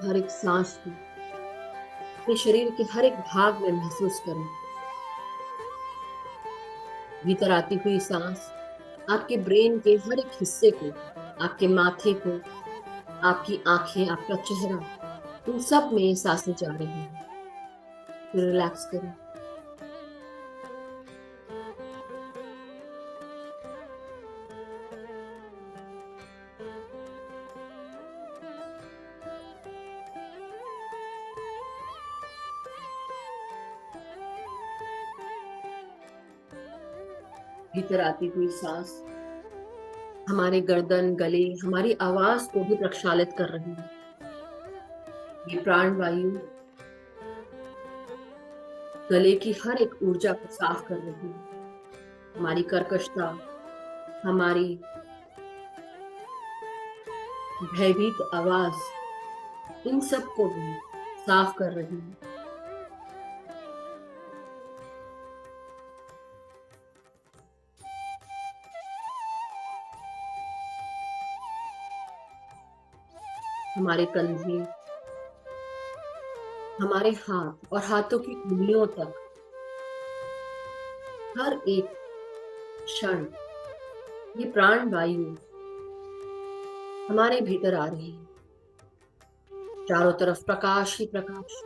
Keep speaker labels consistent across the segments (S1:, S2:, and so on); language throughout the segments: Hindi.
S1: हर एक सांस को अपने शरीर के हर एक भाग में महसूस करें। भीतर आती हुई सांस आपके ब्रेन के हर एक हिस्से को, आपके माथे को, आपकी आंखें, आपका चेहरा, उन सब में सांसें जा रही हैं। फिर रिलैक्स करें। भीतर आती हुई सांस हमारे गर्दन, गले, हमारी आवाज को भी प्रक्षालित कर रही है। ये प्राण वायु गले की हर एक ऊर्जा को साफ कर रही है। हमारी कर्कशता, हमारी भयभीत आवाज, इन सब को भी साफ कर रही है। हमारे कंधे, हमारे हाथ और हाथों की उंगलियों तक हर एक क्षण ये प्राण वायु हमारे भीतर आ रही है। चारों तरफ प्रकाश ही प्रकाश,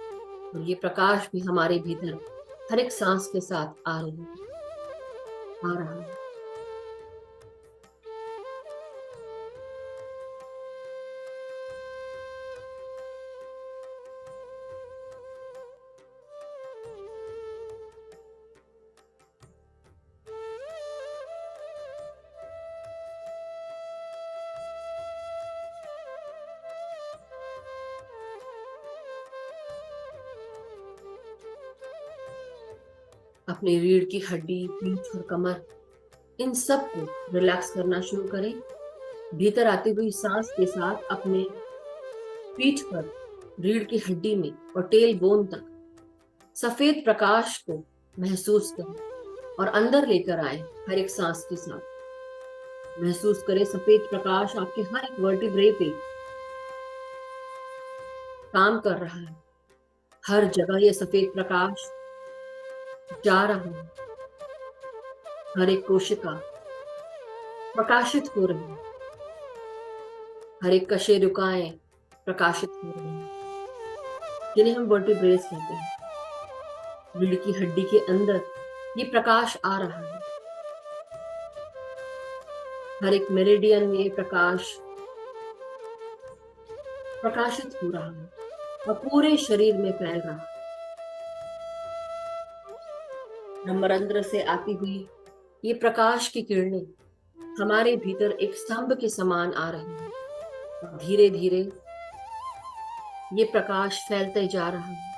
S1: और ये प्रकाश भी हमारे भीतर हर एक सांस के साथ आ रही है, आ रहा है। अपनी रीढ़ की हड्डी, पीठ और कमर, इन सब को रिलैक्स करना शुरू करें। भीतर आती हुई सांस के साथ अपने पीठ पर, रीढ़ की हड्डी में और टेल बोन तक सफेद प्रकाश को महसूस करें और अंदर लेकर आए। हर एक सांस के साथ महसूस करें सफेद प्रकाश आपके हर एक वर्टिब्रे पे काम कर रहा है। हर जगह ये सफेद प्रकाश जा रहा है। हर एक कोशिका प्रकाशित हो रही है। हर एक कशेरुकाएं प्रकाशित हो रही हैं, जिन्हें हम वर्टिब्रेस कहते हैं। रीढ़ की हड्डी के अंदर ये प्रकाश आ रहा है। हर एक मेरिडियन में प्रकाश प्रकाशित हो रहा है और पूरे शरीर में फैल रहा है। ब्रह्मरंध्र से आती हुई ये प्रकाश की किरणें हमारे भीतर एक स्तंभ के समान आ रही है। धीरे धीरे ये प्रकाश फैलते जा रहा है।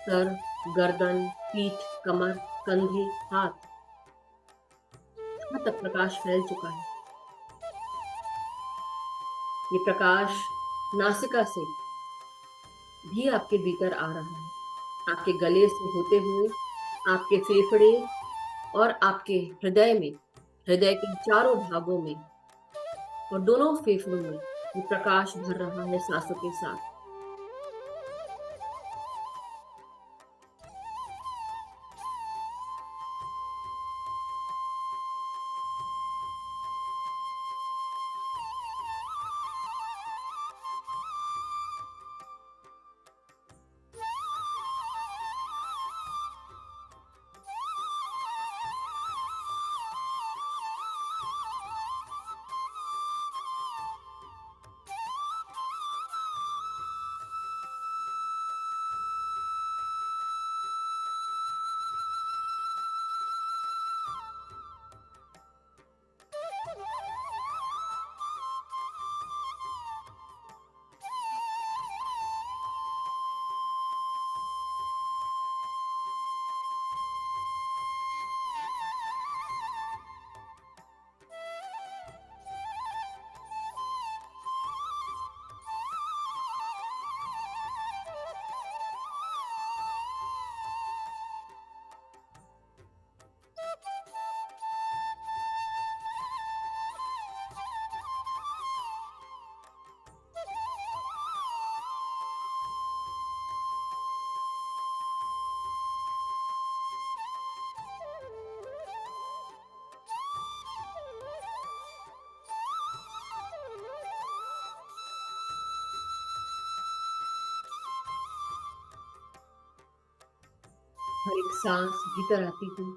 S1: सर, गर्दन, पीठ, कमर, कंधे, हाथ, यहाँ तक प्रकाश फैल चुका है। ये प्रकाश नासिका से भी आपके भीतर आ रहा है। आपके गले से होते हुए आपके फेफड़े, और आपके हृदय में, हृदय के चारों भागों में और दोनों फेफड़ों में ये प्रकाश भर रहा है सांसों के साथ। हर एक सांस भीतर आती हुई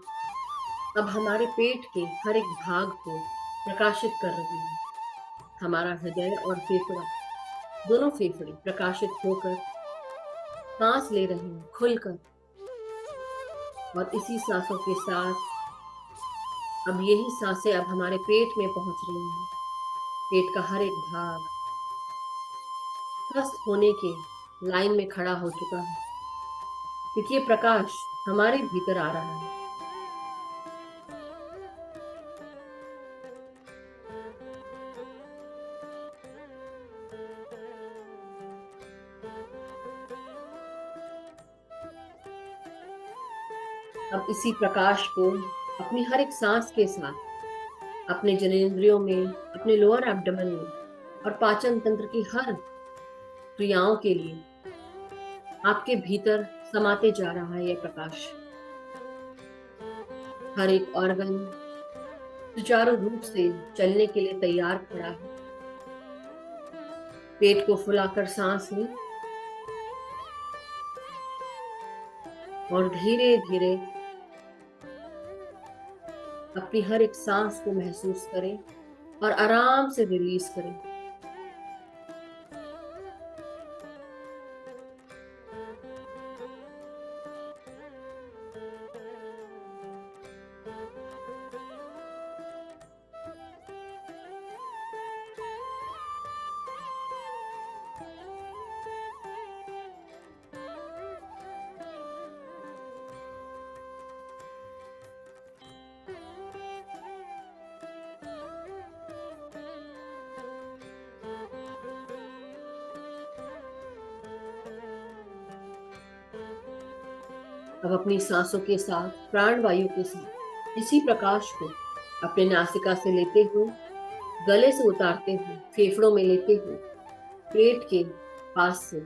S1: अब हमारे पेट के हर एक भाग को प्रकाशित कर रही है। हमारा हृदय और फेफड़ा, दोनों फेफड़े प्रकाशित होकर सांस ले रहे हैं खुलकर। और इसी सांसों के साथ अब यही सांसें अब हमारे पेट में पहुंच रही हैं। पेट का हर एक भाग स्वस्थ होने के लाइन में खड़ा हो चुका है, क्योंकि ये प्रकाश हमारे भीतर आ रहा है। अब इसी प्रकाश को अपनी हर एक सांस के साथ अपने जननेंद्रियों में, अपने लोअर एब्डोमेन में और पाचन तंत्र की हर क्रियाओं के लिए आपके भीतर समाते जा रहा है यह प्रकाश। हर एक ऑर्गन सुचारू रूप से चलने के लिए तैयार खड़ा है। पेट को फुलाकर सांस लें और धीरे धीरे अपनी हर एक सांस को महसूस करें और आराम से रिलीज करें। अब अपनी सांसों के साथ, प्राण वायु के साथ इसी प्रकाश को अपने नासिका से लेते हुए, गले से उतारते हुए, फेफड़ों में लेते हुए, पेट के पास से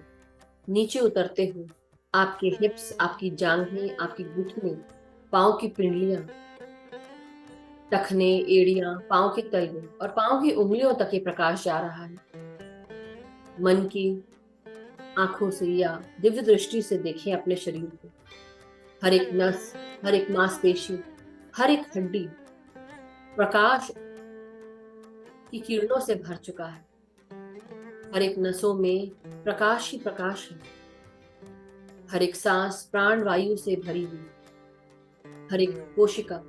S1: नीचे उतरते हुए आपके हिप्स, आपकी जांघें, आपकी घुटने, पांव की पिंडलियां, टखने, एड़ियां, पांव के तलवे और पांव की उंगलियों तक ये प्रकाश जा रहा है। मन की आंखों से या दिव्य दृष्टि से देखें अपने शरीर को। हर एक नस, हर एक मांसपेशी, हर एक हड्डी प्रकाश की किरणों से भर चुका है। हर एक नसों में प्रकाश ही प्रकाश है। हर एक सांस प्राण वायु से भरी हुई, हर एक कोशिका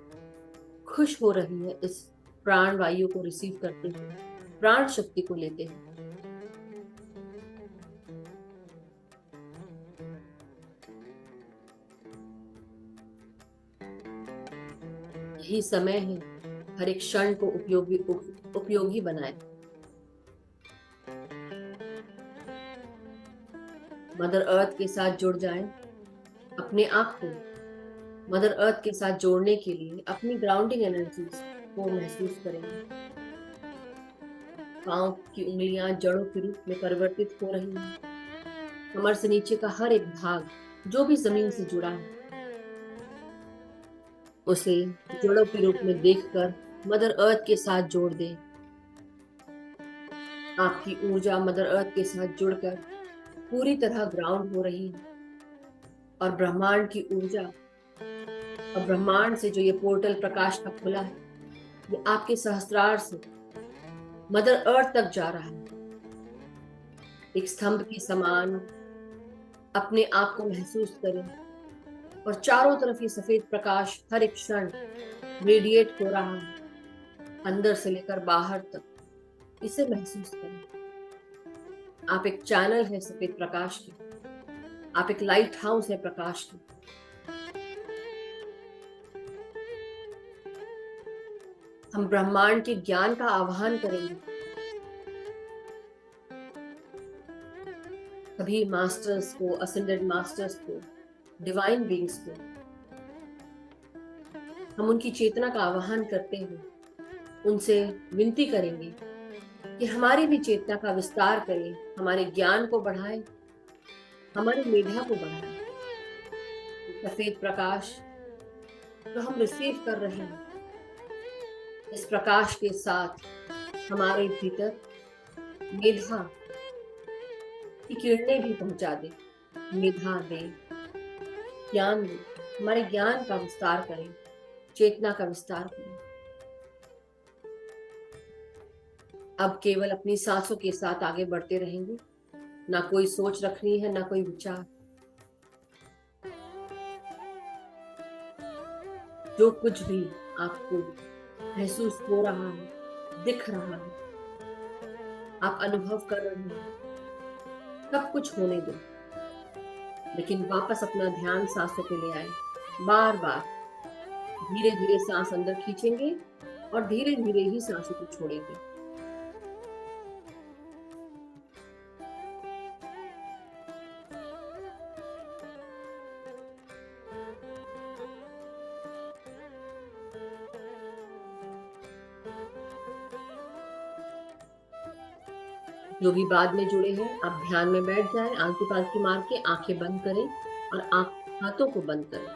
S1: खुश हो रही है इस प्राण वायु को रिसीव करते हुए, प्राण शक्ति को लेते हुए। यही समय है, हर एक क्षण को उपयोगी बनाए। मदर अर्थ के साथ जुड़ जाएं, अपने आप को मदर अर्थ के साथ जोड़ने के लिए अपनी ग्राउंडिंग एनर्जीज को महसूस करेंगे। पाँव की उंगलियां जड़ों के रूप में परिवर्तित हो रही हैं। कमर से नीचे का हर एक भाग जो भी जमीन से जुड़ा है, उसे जड़ों के रूप में देखकर मदर अर्थ के साथ जोड़ दें। आपकी ऊर्जा मदर अर्थ के साथ जुड़कर पूरी तरह ग्राउंड हो रही है, और ब्रह्मांड की ऊर्जा और ब्रह्मांड से जो ये पोर्टल प्रकाश का खुला है, ये आपके सहस्त्रार से मदर अर्थ तक जा रहा है। एक स्तंभ के समान अपने आप को महसूस करें, और चारों तरफ ये सफेद प्रकाश हर एक क्षण रेडिएट हो रहा है, अंदर से लेकर बाहर तक। इसे महसूस करें। आप एक चैनल है सफेद प्रकाश की, आप एक लाइट हाउस है प्रकाश की। हम ब्रह्मांड के ज्ञान का आह्वान करेंगे। सभी मास्टर्स को, असेंडेड मास्टर्स को, डिवाइन बींग्स को हम उनकी चेतना का आह्वान करते हुए उनसे विनती करेंगे कि हमारी भी चेतना का विस्तार करें, हमारे ज्ञान को बढ़ाएं, हमारी मेधा को बढ़ाएं। सफेद प्रकाश जो हम रिसीव कर रहे हैं, इस प्रकाश के साथ हमारे भीतर मेधा की किरणें भी पहुंचा दे। मेधा दे, ज्ञान दे, हमारे ज्ञान का विस्तार करें, चेतना का विस्तार करें। अब केवल अपनी सांसों के साथ आगे बढ़ते रहेंगे। ना कोई सोच रखनी है, ना कोई विचार। जो कुछ भी आपको महसूस हो रहा है, दिख रहा है, आप अनुभव कर रहे हैं, सब कुछ होने दो। लेकिन वापस अपना ध्यान सांसों पे ले आए। बार बार धीरे धीरे सांस अंदर खींचेंगे और धीरे धीरे ही सांसों को छोड़ेंगे। जो भी बाद में जुड़े हैं, आप ध्यान में बैठ जाएं, आलतू पालतू मार के आंखें बंद करें और हाथों को बंद करें।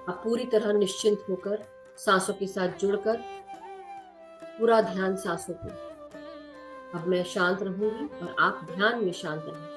S1: आप पूरी तरह निश्चिंत होकर सांसों के साथ जुड़कर पूरा ध्यान सांसों पे। अब मैं शांत रहूंगी और आप ध्यान में शांत रहें।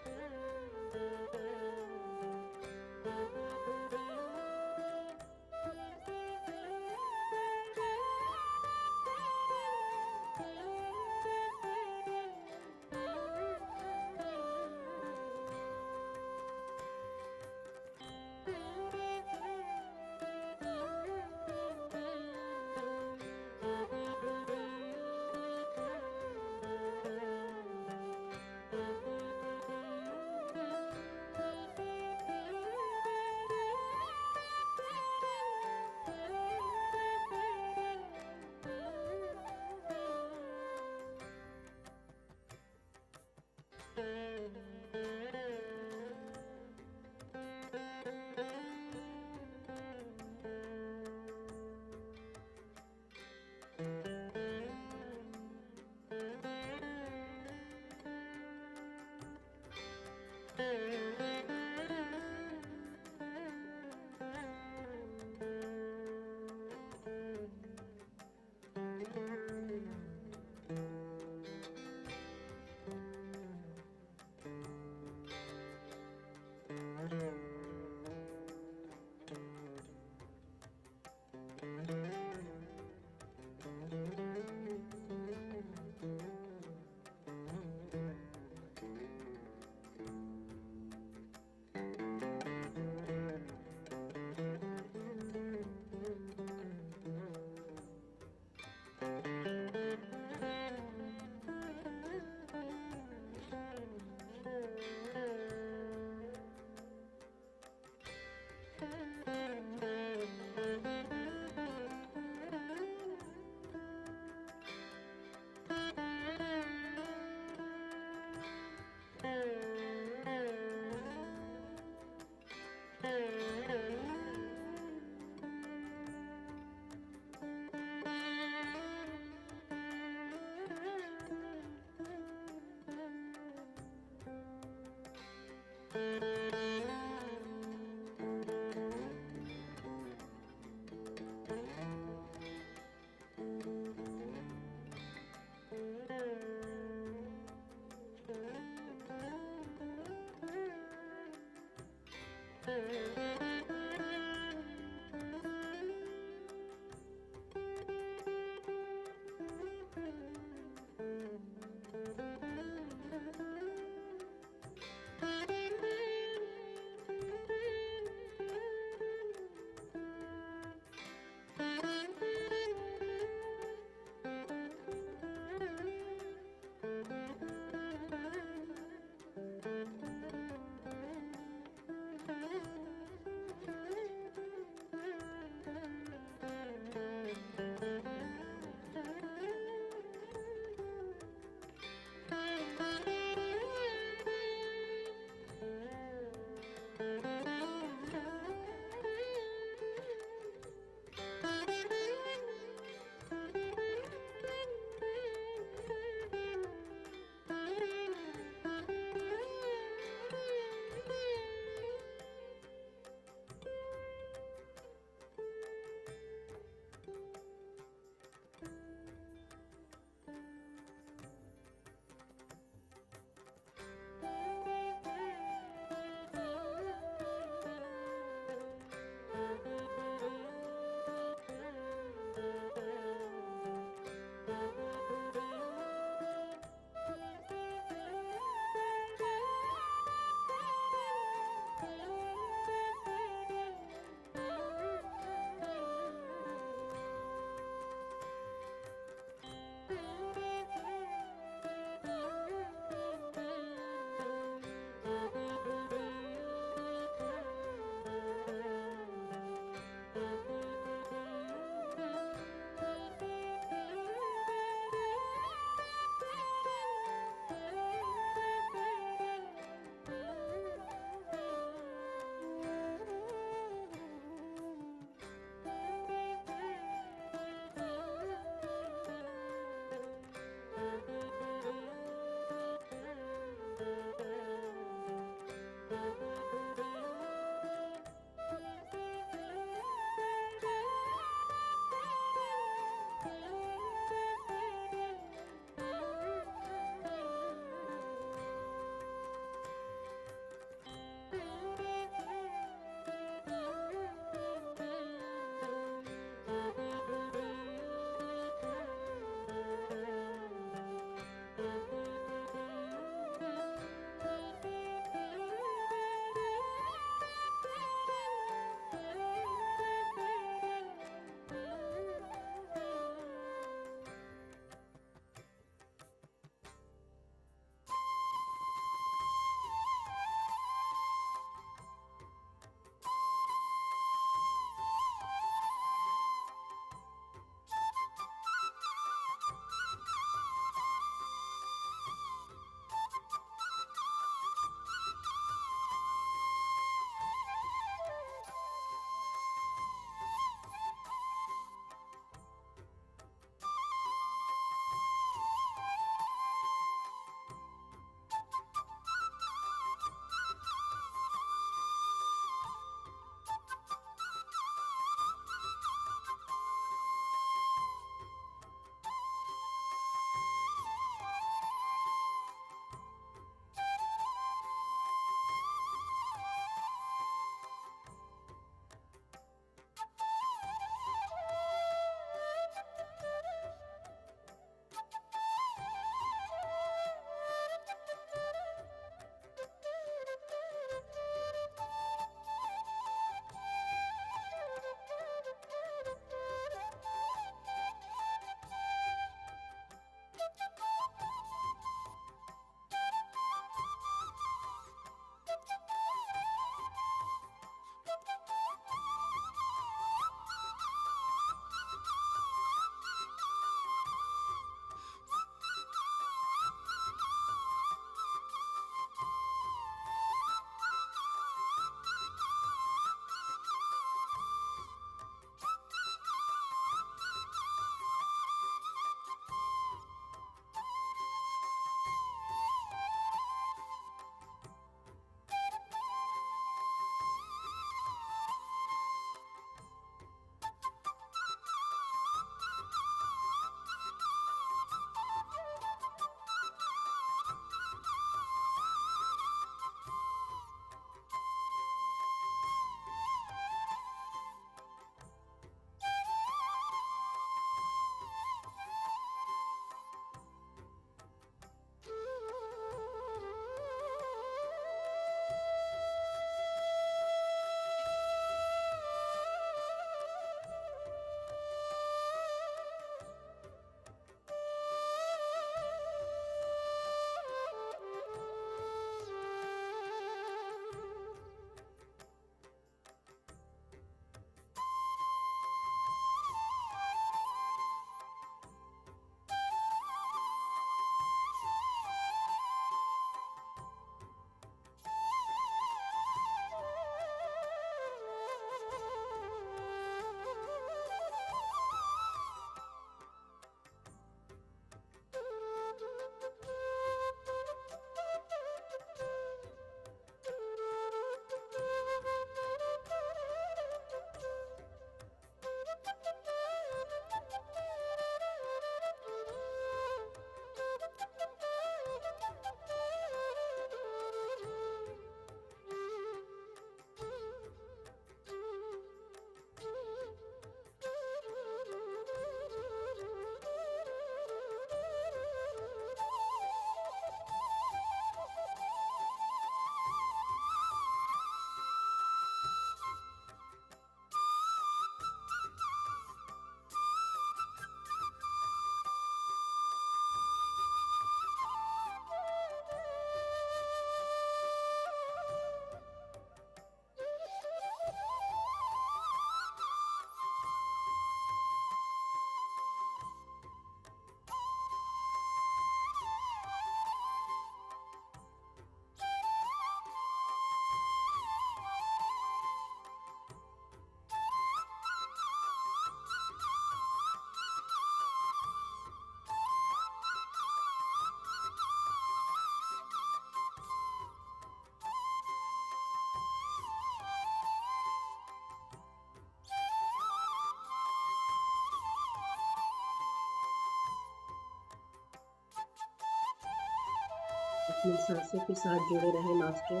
S1: अपनी सांसों के साथ जुड़े रहे मास्टर।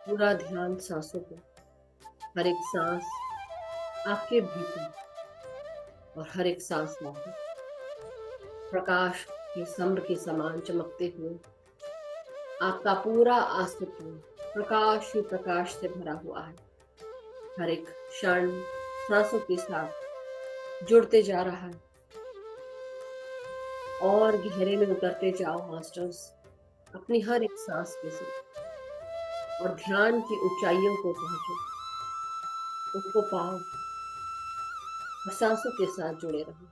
S1: पूरा ध्यान सांसों पे। हर एक सांस आपके भीतर और हर एक सांस बाहर। प्रकाश के स्तंभ के समान चमकते हुए आपका पूरा अस्तित्व प्रकाश ही प्रकाश से भरा हुआ है। हर एक क्षण सांसों के साथ जुड़ते जा रहा है। और गहरे में उतरते जाओ मास्टर्स, अपनी हर एक सांस के साथ। और ध्यान की ऊंचाइयों को पहुंचो, उसको पाओ और सांसों के साथ जुड़े रहो।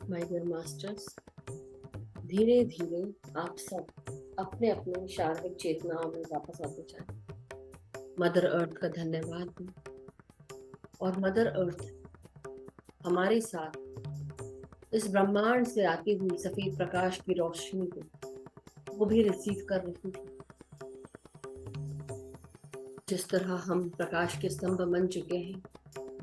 S1: माय डियर मास्टर्स, धीरे धीरे आप सब अपने अपने शारीरिक चेतनाओं में वापस आते जाएं। मदर अर्थ का धन्यवाद दें और मदर अर्थ हमारे साथ इस ब्रह्मांड से आती हुई सफेद प्रकाश की रोशनी को वो भी रिसीव कर रही थी। जिस तरह हम प्रकाश के स्तंभ बन चुके हैं,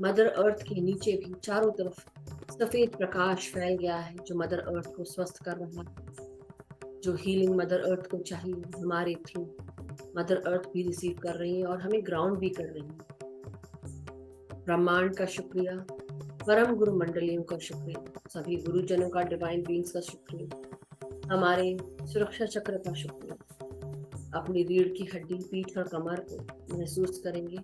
S1: मदर अर्थ के नीचे भी चारों तरफ सफेद प्रकाश फैल गया है जो मदर अर्थ को स्वस्थ कर रहा है। जो हीलिंग मदर अर्थ को चाहिए हमारे थ्रू मदर अर्थ भी रिसीव कर रही है और हमें ग्राउंड भी कर रही है। ब्रह्मांड का शुक्रिया, परम गुरु मंडलियों का शुक्रिया, सभी गुरुजनों का, डिवाइन बींग्स का शुक्रिया, हमारे सुरक्षा चक्र का शुक्रिया। अपनी रीढ़ की हड्डी, पीठ और कमर को महसूस करेंगे।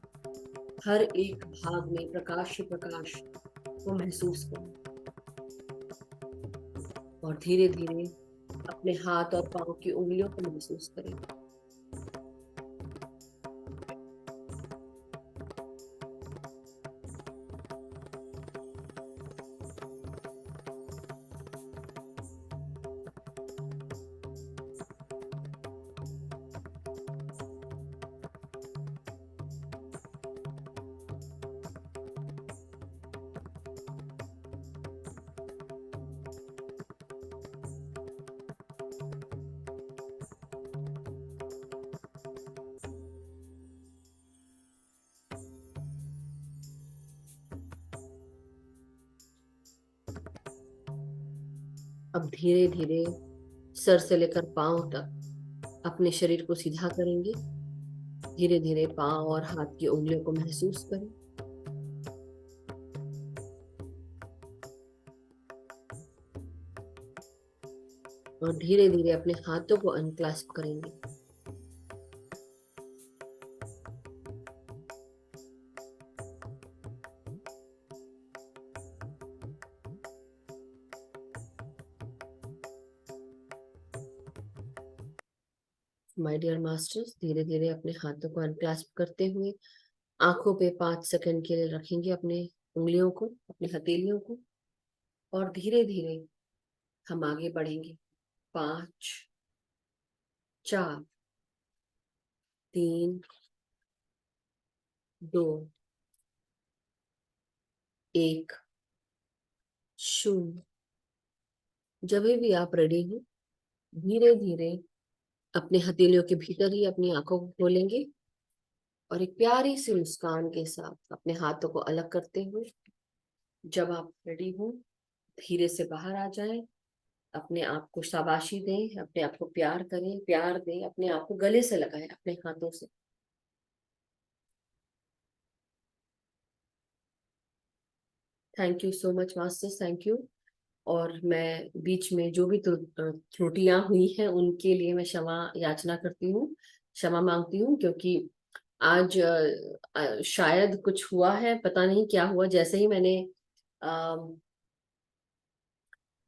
S1: हर एक भाग में प्रकाश ही प्रकाश को महसूस करें और धीरे धीरे अपने हाथ और पांव की उंगलियों को महसूस करें। अब धीरे धीरे सर से लेकर पांव तक अपने शरीर को सीधा करेंगे। धीरे धीरे पांव और हाथ की उंगलियों को महसूस करें। और धीरे धीरे अपने हाथों को अनक्लास्प करेंगे। माय डियर मास्टर्स, धीरे धीरे अपने हाथों को अनक्लास्प करते हुए आंखों पे 5 सेकंड के लिए रखेंगे अपने उंगलियों को, अपनी हथेलियों को, और धीरे धीरे हम आगे बढ़ेंगे। 5, 4, 3, 2, 1, 0। जब भी आप रेडी हो, धीरे धीरे अपने हथेलियों के भीतर ही अपनी आंखों को खोलेंगे और एक प्यारी सी मुस्कान के साथ अपने हाथों को अलग करते हुए, जब आप रेडी हो, धीरे से बाहर आ जाएं। अपने आप को शाबाशी दें, अपने आप को प्यार करें, प्यार दें, अपने आप को गले से लगाएं अपने हाथों से। Thank you so much masters, thank you. और मैं बीच में जो भी त्रुटियां हुई हैं उनके लिए मैं क्षमा याचना करती हूँ, क्षमा मांगती हूँ, क्योंकि आज शायद कुछ हुआ है, पता नहीं क्या हुआ। जैसे ही मैंने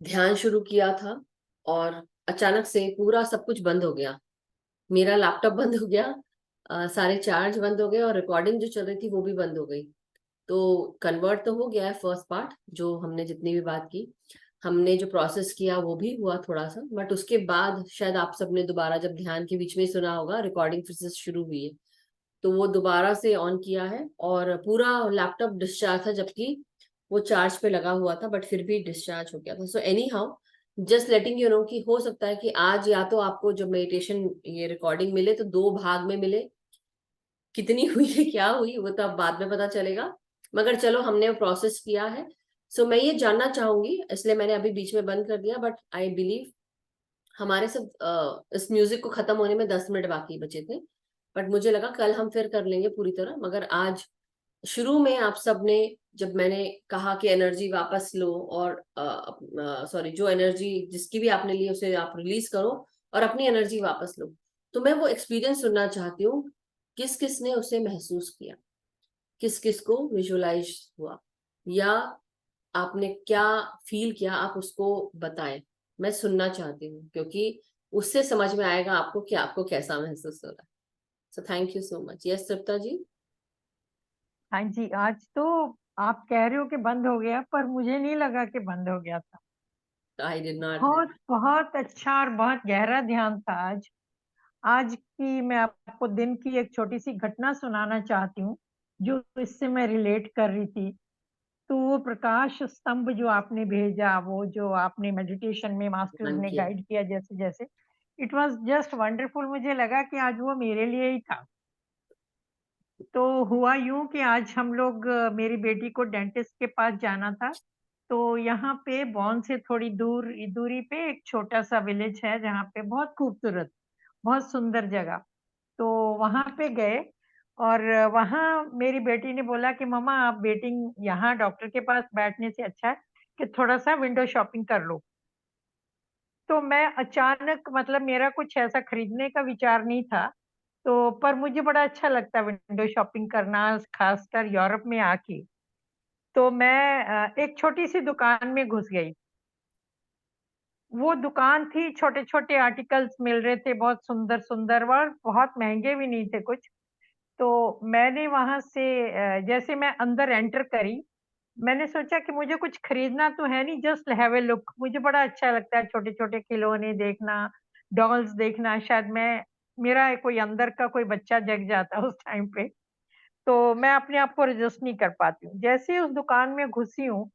S1: ध्यान शुरू किया था और अचानक से पूरा सब कुछ बंद हो गया। मेरा लैपटॉप बंद हो गया, सारे चार्ज बंद हो गए और रिकॉर्डिंग जो चल रही थी वो भी बंद हो गई। तो कन्वर्ट तो हो गया है फर्स्ट पार्ट, जो हमने जितनी भी बात की, हमने जो प्रोसेस किया वो भी हुआ थोड़ा सा, बट उसके बाद शायद आप सबने दोबारा जब ध्यान के बीच में सुना होगा, रिकॉर्डिंग फिर से शुरू हुई है, तो वो दोबारा से ऑन किया है और पूरा लैपटॉप डिस्चार्ज था, जबकि वो चार्ज पे लगा हुआ था, बट फिर भी डिस्चार्ज हो गया था। So any how, just letting you know कि हो सकता है कि आज या तो आपको जब मेडिटेशन ये रिकॉर्डिंग मिले तो दो भाग में मिले। कितनी हुई है, क्या हुई, वो तो अब बाद में पता चलेगा, मगर चलो हमने वो प्रोसेस किया है। सो मैं ये जानना चाहूंगी, इसलिए मैंने अभी बीच में बंद कर दिया, बट आई बिलीव हमारे सब इस म्यूजिक को खत्म होने में 10 मिनट बाकी बचे थे, बट मुझे लगा कल हम फिर कर लेंगे पूरी तरह। मगर आज शुरू में आप सब ने, जब मैंने कहा कि एनर्जी वापस लो और सॉरी, जो एनर्जी जिसकी भी आपने ली उसे आप रिलीज करो और अपनी एनर्जी वापस लो, तो मैं वो एक्सपीरियंस सुनना चाहती हूँ। किस किस ने उसे महसूस किया, किस किस को विजुअलाइज हुआ, या आपने क्या फील किया, आप उसको बताएं। मैं सुनना चाहती हूँ, क्योंकि उससे समझ में आएगा आपको कि आपको कैसा महसूस हो रहा है। So thank you so much. Yes Tripta ji.
S2: हाँ जी, आज तो आप कह रहे हो कि बंद हो गया, पर मुझे नहीं लगा कि बंद हो गया था।
S1: I did not.
S2: बहुत बहुत अच्छा और बहुत गहरा ध्यान था आज। आज की मैं आपको दिन की एक छोटी सी घटना सुनाना चाहती हूँ, जो इससे मैं रिलेट कर रही थी। तो वो प्रकाश स्तंभ जो आपने भेजा, वो जो आपने मेडिटेशन में मास्टर्स
S1: ध्यान
S2: ने
S1: किया।
S2: गाइड किया जैसे जैसे, इट वाज जस्ट वंडरफुल। मुझे लगा कि आज वो मेरे लिए ही था। तो हुआ यूं कि आज हम लोग मेरी बेटी को डेंटिस्ट के पास जाना था। तो यहाँ पे बॉन से थोड़ी दूरी पे एक छोटा सा विलेज है, जहाँ पे बहुत खूबसूरत, बहुत सुंदर जगह। तो वहाँ पे गए और वहाँ मेरी बेटी ने बोला कि मम्मा, आप वेटिंग यहाँ डॉक्टर के पास बैठने से अच्छा है कि थोड़ा सा विंडो शॉपिंग कर लो। तो मैं अचानक, मतलब मेरा कुछ ऐसा खरीदने का विचार नहीं था, तो पर मुझे बड़ा अच्छा लगता है विंडो शॉपिंग करना, खासकर यूरोप में आके। तो मैं एक छोटी सी दुकान में घुस गई। वो दुकान थी, छोटे छोटे आर्टिकल्स मिल रहे थे, बहुत सुंदर सुंदर, और बहुत महंगे भी नहीं थे कुछ। तो मैंने वहां से जैसे मैं अंदर एंटर करी, मैंने सोचा कि मुझे कुछ खरीदना तो है नहीं, जस्ट हैव ए लुक। मुझे बड़ा अच्छा लगता है छोटे छोटे खिलौने देखना, डॉल्स देखना। शायद मैं, मेरा कोई अंदर का कोई बच्चा जग जाता उस टाइम पे। तो मैं अपने आप को रजिस्ट नहीं कर पाती हूँ। जैसे ही उस दुकान में घुसी हूँ,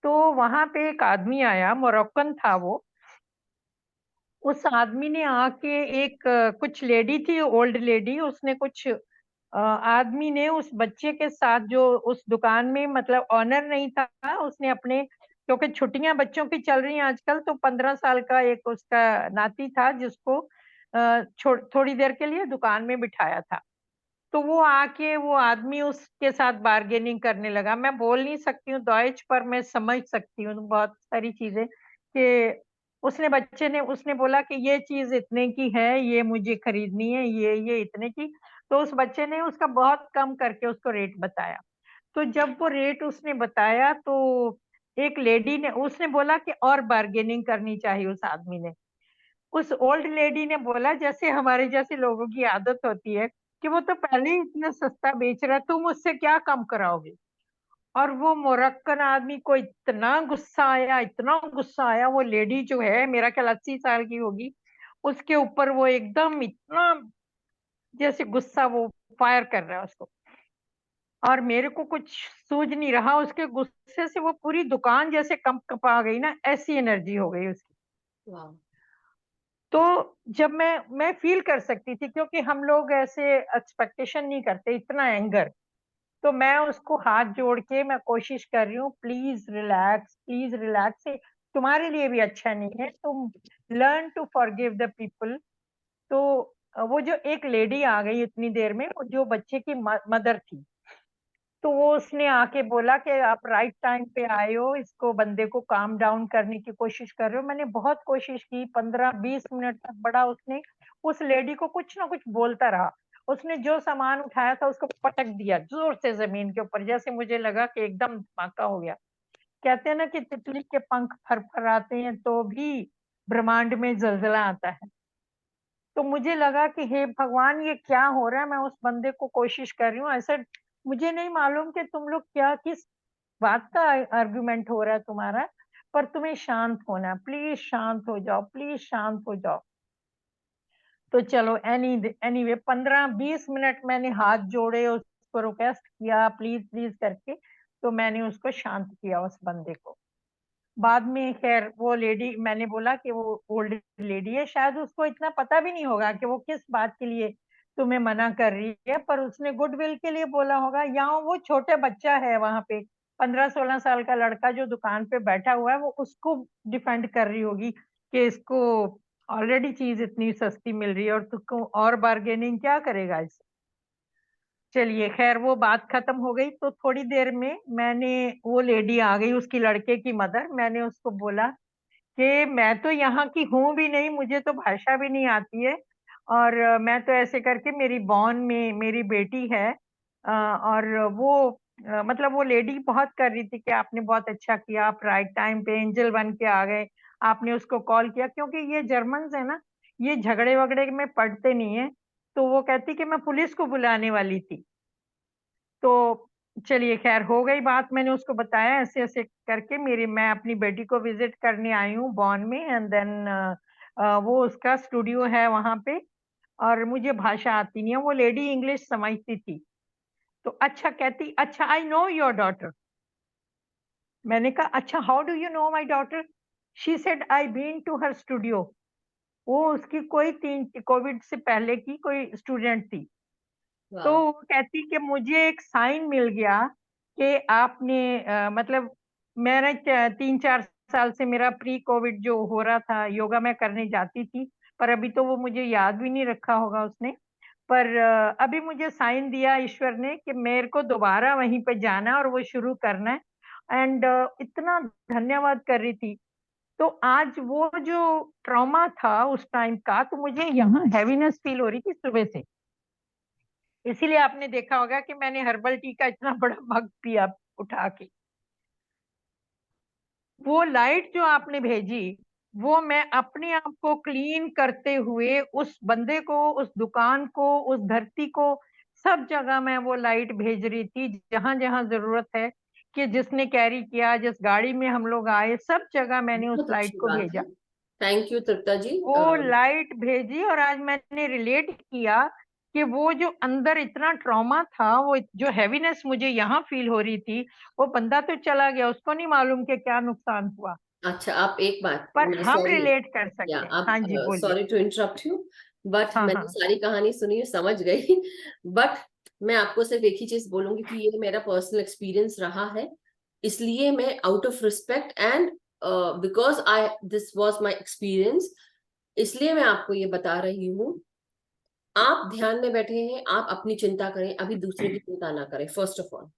S2: तो वहां पे एक आदमी आया, मोरक्कन था वो। उस आदमी ने आके एक कुछ लेडी थी, ओल्ड लेडी, उसने कुछ आदमी ने उस बच्चे के साथ, जो उस दुकान में मतलब ऑनर नहीं था, उसने अपने, क्योंकि छुट्टियां बच्चों की चल रही हैं आजकल, तो 15 साल का एक उसका नाती था, जिसको थोड़ी देर के लिए दुकान में बिठाया था। तो वो आके, वो आदमी उसके साथ बार्गेनिंग करने लगा। मैं बोल नहीं सकती हूँ डॉइच, पर मैं समझ सकती हूँ बहुत सारी चीजें, कि बच्चे ने, उसने बोला कि ये चीज इतने की है, ये मुझे खरीदनी है, ये इतने की। तो उस बच्चे ने उसका बहुत कम करके उसको रेट बताया। तो जब वो रेट उसने बताया, तो एक लेडी ने, उसने बोला कि और बार्गेनिंग करनी चाहिए उस आदमी ने। उस ओल्ड लेडी ने बोला, जैसे हमारे जैसे लोगों की आदत होती है, कि वो तो पहले ही इतना सस्ता बेच रहा है, तुम उससे क्या कम कराओगे। और वो मोरक्कन आदमी को इतना गुस्सा आया, इतना गुस्सा आया। वो लेडी जो है, मेरा ख्याल 80 साल की होगी, उसके ऊपर वो एकदम इतना, जैसे गुस्सा वो फायर कर रहा है उसको। और मेरे को कुछ सूझ नहीं रहा, उसके गुस्से से वो पूरी दुकान जैसे कंप कपा गई ना, ऐसी एनर्जी हो गई उसकी।
S1: वाह।
S2: तो जब मैं फील कर सकती थी, क्योंकि हम लोग ऐसे एक्सपेक्टेशन नहीं करते इतना एंगर। तो मैं उसको हाथ जोड़ के मैं कोशिश कर रही हूँ, प्लीज रिलैक्स, प्लीज रिलैक्स, तुम्हारे लिए भी अच्छा नहीं है, तुम learn to forgive the people. तो वो जो एक लेडी आ गई इतनी देर में, वो जो बच्चे की मदर थी, तो वो उसने आके बोला कि आप राइट टाइम पे आए हो, इसको, बंदे को काम डाउन करने की कोशिश कर रहे हो। मैंने बहुत कोशिश की, 15-20 मिनट तक बड़ा उसने, उस लेडी को कुछ ना कुछ बोलता रहा। उसने जो सामान उठाया था उसको पटक दिया जोर से जमीन के ऊपर, जैसे मुझे लगा कि एकदम धमाका हो गया। कहते हैं ना कि तितली के पंख फरफराते हैं तो भी ब्रह्मांड में जलजला आता है। तो मुझे लगा कि हे भगवान, ये क्या हो रहा है। मैं उस बंदे को कोशिश कर रही हूँ ऐसे, मुझे नहीं मालूम कि तुम लोग क्या, किस बात का आर्गुमेंट हो रहा है तुम्हारा, पर तुम्हें शांत होना, प्लीज शांत हो जाओ, प्लीज शांत हो जाओ। तो चलो, एनीवे 15-20 मिनट मैंने हाथ जोड़े, उसको रिक्वेस्ट किया, प्लीज प्लीज करके। तो मैंने उसको शांत किया, उस बंदे को। बाद में खैर वो लेडी, मैंने बोला कि वो ओल्ड लेडी है, शायद उसको इतना पता भी नहीं होगा कि वो किस बात के लिए तुम्हें मना कर रही है, पर उसने गुडविल के लिए बोला होगा। यहाँ वो छोटे बच्चा है वहां पे, 15-16 साल का लड़का जो दुकान पे बैठा हुआ है, वो उसको डिफेंड कर रही होगी कि इसको ऑलरेडी चीज इतनी सस्ती मिल रही है, और तुमको और बार्गेनिंग क्या करेगा इस। चलिए खैर, वो बात खत्म हो गई। तो थोड़ी देर में मैंने, वो लेडी आ गई, उसकी लड़के की मदर। मैंने उसको बोला कि मैं तो यहाँ की हूँ भी नहीं, मुझे तो भाषा भी नहीं आती है, और मैं तो ऐसे करके, मेरी बॉन में मेरी बेटी है। और वो मतलब वो लेडी बहुत कर रही थी कि आपने बहुत अच्छा किया, आप राइट टाइम पे एंजल बन के आ गए, आपने उसको कॉल किया। क्योंकि ये जर्मन्स है ना, ये झगड़े वगड़े में पड़ते नहीं है। तो वो कहती कि मैं पुलिस को बुलाने वाली थी। तो चलिए खैर हो गई बात, मैंने उसको बताया ऐसे ऐसे करके मैं अपनी बेटी को विजिट करने आई हूँ बॉन में, एंड देन वो उसका स्टूडियो है वहां पे, और मुझे भाषा आती नहीं है, वो लेडी इंग्लिश समझती थी। तो अच्छा कहती, अच्छा आई नो योर डॉटर। मैंने कहा अच्छा, how do you know my daughter? She said I been to her studio. वो उसकी कोई तीन कोविड से पहले की कोई स्टूडेंट थी। तो
S1: वाह।
S2: वो कहती कि मुझे एक साइन मिल गया कि आपने मतलब मैंने 3-4 साल से मेरा प्री कोविड जो हो रहा था, योगा मैं करने जाती थी, पर अभी तो वो मुझे याद भी नहीं रखा होगा उसने। पर अभी मुझे साइन दिया ईश्वर ने कि मेरे को दोबारा वहीं पे जाना है और वो शुरू करना है। एंड इतना धन्यवाद कर रही थी। तो आज वो जो ट्रॉमा था उस टाइम का, तो मुझे यहाँ हैवीनेस फील हो रही थी सुबह से। इसीलिए आपने देखा होगा कि मैंने हर्बल टी का इतना बड़ा मग पिया उठा के। वो लाइट जो आपने भेजी, वो मैं अपने आप को क्लीन करते हुए उस बंदे को, उस दुकान को, उस धरती को, सब जगह मैं वो लाइट भेज रही थी, जहां जहां जरूरत है। कि जिसने कैरी किया, जिस गाड़ी में हम लोग आए, सब जगह मैंने उस
S1: बहुत
S2: लाइट
S1: अच्छी
S2: को
S1: बात
S2: भेजा।
S1: है। थैंक यू तृप्ता जी।
S2: वो लाइट भेजी, और आज मैंने रिलेट किया कि वो जो अंदर इतना ट्रॉमा था, वो जो हैवीनेस मुझे यहाँ फील हो रही थी, वो बंदा तो चला गया, उसको नहीं मालूम कि क्या नुकसान हुआ।
S1: अच्छा, आप एक बात,
S2: पर
S1: मैं
S2: हम
S1: सॉरी,
S2: रिलेट कर
S1: या
S2: सकते हैं।
S1: आप,
S2: हाँ जी, बोलिए।
S1: Sorry to interrupt you, but
S2: हाँ
S1: मैंने
S2: हाँ।
S1: सारी कहानी सुनी, समझ गई। बट मैं आपको सिर्फ एक ही चीज बोलूंगी कि ये मेरा पर्सनल एक्सपीरियंस रहा है, इसलिए मैं out of respect and because I this was my experience, इसलिए मैं आपको ये बता रही हूँ। आप ध्यान में बैठे हैं, आप अपनी चिंता करें, अभी दूसरे की चिंता ना करें, फर्स्ट ऑफ ऑल।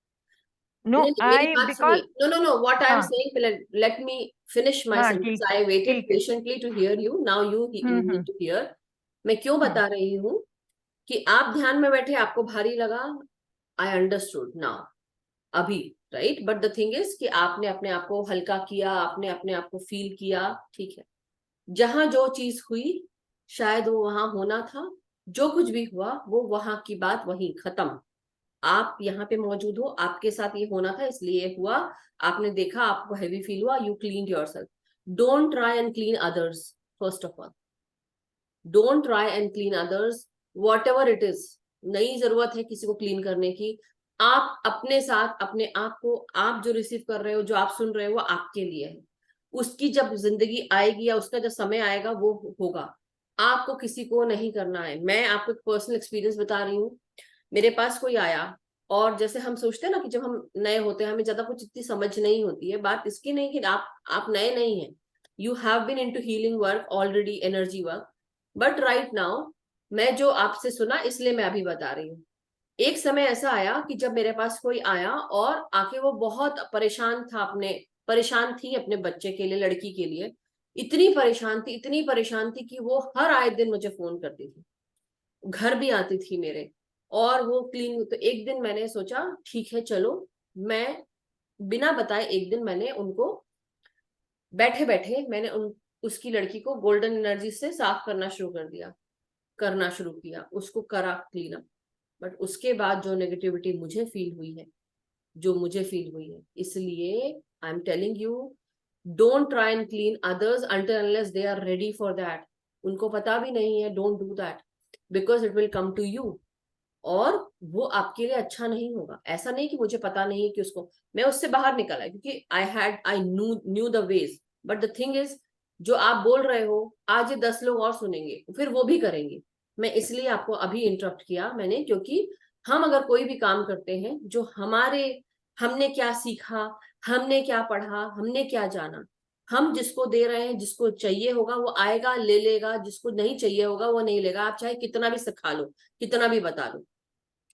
S2: नो,
S1: नहीं नहीं, मेरी
S2: आई
S1: बात सुनिए,
S2: because.
S1: No no no, what I am
S2: हाँ
S1: saying, let me finish my
S2: हाँ,
S1: सेंटेंस,
S2: ठीक है
S1: आई वेटेड
S2: ठीक है।
S1: Patiently to hear you, now you need
S2: hmm.
S1: To hear. मैं क्यों
S2: हम्म।
S1: बता रही हूँ कि आप ध्यान में बैठे, आपको भारी लगा, आई अंडरस्टूड नाउ, अभी, right, but the thing is कि आपने अपने आप को हल्का किया, आपने अपने आप को फील किया, ठीक है। जहां जो चीज हुई, शायद वो वहां होना था, जो कुछ भी हुआ वो वहां की बात वहीं खत्म। आप यहाँ पे मौजूद हो, आपके साथ ये होना था, इसलिए ये हुआ। आपने देखा, आपको हैवी फील हुआ, you clean your self. Don't try and clean others, first of all. Don't try and clean others, what ever it is. नई जरूरत है किसी को क्लीन करने की, आप अपने साथ अपने आप को, आप जो रिसीव कर रहे हो, जो आप सुन रहे हो, वो आपके लिए है। उसकी जब जिंदगी आएगी या उसका जब समय आएगा, वो होगा। आपको किसी को नहीं करना है। मैं आपको एक पर्सनल एक्सपीरियंस बता रही हूँ। मेरे पास कोई आया, और जैसे हम सोचते हैं ना कि जब हम नए होते हैं, हमें ज्यादा कुछ इतनी समझ नहीं होती है, बात इसकी नहीं कि आप नए नहीं हैं। You have been into healing work already, energy work, but right now मैं जो आपसे सुना, इसलिए मैं अभी बता रही हूँ। एक समय ऐसा आया कि जब मेरे पास कोई आया और आके वो बहुत परेशान था, अपने परेशान थी अपने बच्चे के लिए, लड़की के लिए। इतनी परेशान थी, इतनी परेशान थी कि वो हर आए दिन मुझे फोन करती थी, घर भी आती थी मेरे, और वो क्लीन। तो एक दिन मैंने सोचा, ठीक है चलो, मैं बिना बताए एक दिन मैंने उनको, बैठे बैठे मैंने उन उसकी लड़की को गोल्डन एनर्जी से साफ करना शुरू कर दिया, करना शुरू किया, उसको करा क्लीन अप। बट उसके बाद जो नेगेटिविटी मुझे फील हुई है, जो मुझे फील हुई है, इसलिए I am telling you, don't try and clean others until unless they are ready for that। उनको पता भी नहीं है, don't do that, because it will come to you, और वो आपके लिए अच्छा नहीं होगा। ऐसा नहीं कि मुझे पता नहीं है कि उसको, मैं उससे बाहर निकला क्योंकि I knew the ways. But the thing is, जो आप बोल रहे हो, आज ये 10 लोग और सुनेंगे, फिर वो भी करेंगे। मैं इसलिए आपको अभी इंटरप्ट किया मैंने, क्योंकि हम अगर कोई भी काम करते हैं, जो हमारे, हमने क्या सीखा, हमने क्या पढ़ा, हमने क्या जाना, हम जिसको दे रहे हैं, जिसको चाहिए होगा वो आएगा ले लेगा, जिसको नहीं चाहिए होगा वो नहीं लेगा, आप चाहे कितना भी सिखा लो, कितना भी बता लो।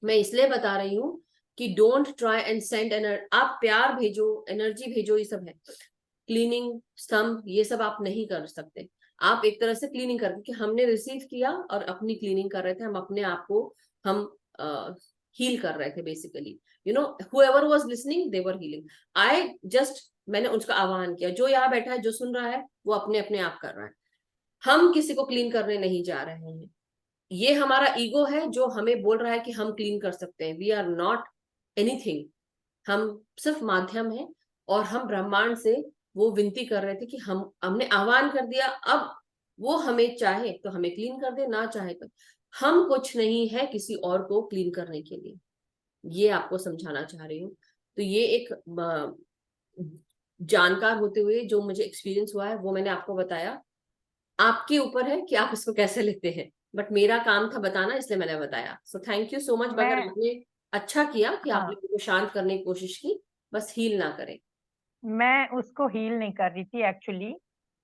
S1: मैं इसलिए बता रही हूँ कि don't try and send energy, आप प्यार भेजो, एनर्जी भेजो, ये सब है। क्लीनिंग स्तंभ ये सब आप नहीं कर सकते। आप एक तरह से क्लीनिंग कर, क्योंकि हमने रिसीव किया और अपनी क्लीनिंग कर रहे थे, हम अपने आप को, हम हील कर रहे थे basically. You know, whoever was listening they were healing. I just, मैंने उसका आह्वान किया, जो यहाँ बैठा है, जो सुन रहा है, वो अपने अपने आप कर रहा है। हम किसी को क्लीन करने नहीं जा रहे हैं। ये हमारा ईगो है जो हमें बोल रहा है कि हम क्लीन कर सकते हैं। We are not anything. हम सिर्फ माध्यम है, और हम ब्रह्मांड से वो विनती कर रहे थे कि हमने आह्वान कर दिया, अब वो हमें चाहे तो हमें क्लीन कर दे, ना चाहे तो हम कुछ नहीं है किसी और को क्लीन करने के लिए। ये आपको समझाना चाह रही हूँ। तो ये एक जानकार होते हुए जो मुझे एक्सपीरियंस हुआ है वो मैंने आपको बताया। आपके ऊपर है कि आप इसको कैसे लेते हैं, बट मेरा काम था बताना, इसलिए मैंने बताया। सो थैंक यू सो मच। मगर
S2: मैं
S1: आपने अच्छा किया कि
S2: हाँ,
S1: आपने उनको शांत करने की कोशिश की, बस हील ना करें।
S2: मैं उसको हील नहीं कर रही थी एक्चुअली।